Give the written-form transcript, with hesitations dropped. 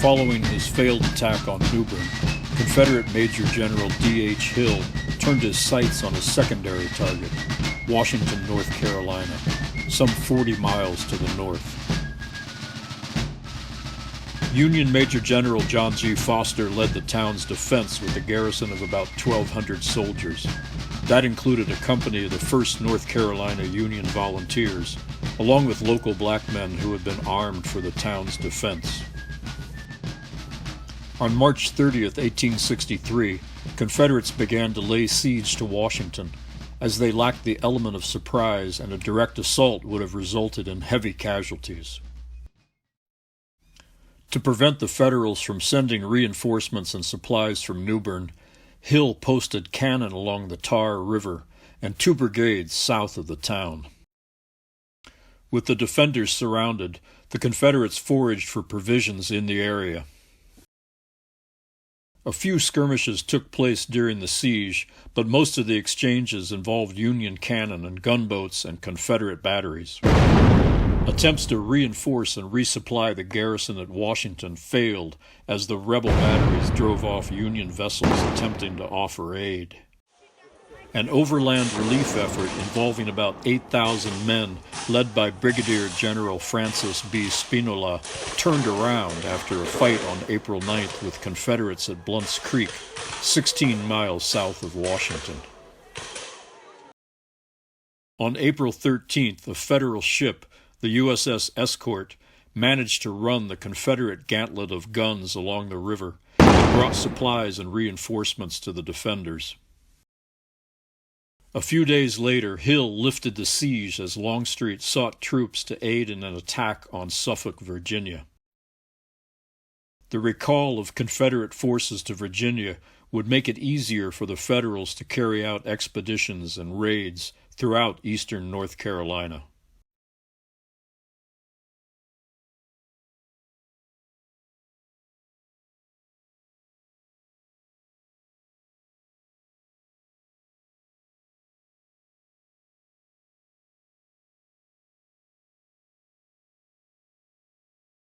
Following his failed attack on Newbern, Confederate Major General D.H. Hill turned his sights on a secondary target, Washington, North Carolina, some 40 miles to the north. Union Major General John G. Foster led the town's defense with a garrison of about 1,200 soldiers. That included a company of the 1st North Carolina Union Volunteers, along with local black men who had been armed for the town's defense. On March 30th, 1863, Confederates began to lay siege to Washington, as they lacked the element of surprise, and a direct assault would have resulted in heavy casualties. To prevent the Federals from sending reinforcements and supplies from Newbern, Hill posted cannon along the Tar River and 2 brigades south of the town. With the defenders surrounded, the Confederates foraged for provisions in the area. A few skirmishes took place during the siege, but most of the exchanges involved Union cannon and gunboats and Confederate batteries. Attempts to reinforce and resupply the garrison at Washington failed as the rebel batteries drove off Union vessels attempting to offer aid. An overland relief effort involving about 8,000 men, led by Brigadier General Francis B. Spinola, turned around after a fight on April 9th with Confederates at Blunt's Creek, 16 miles south of Washington. On April 13th, a Federal ship, the USS Escort, managed to run the Confederate gantlet of guns along the river and brought supplies and reinforcements to the defenders. A few days later, Hill lifted the siege as Longstreet sought troops to aid in an attack on Suffolk, Virginia. The recall of Confederate forces to Virginia would make it easier for the Federals to carry out expeditions and raids throughout eastern North Carolina.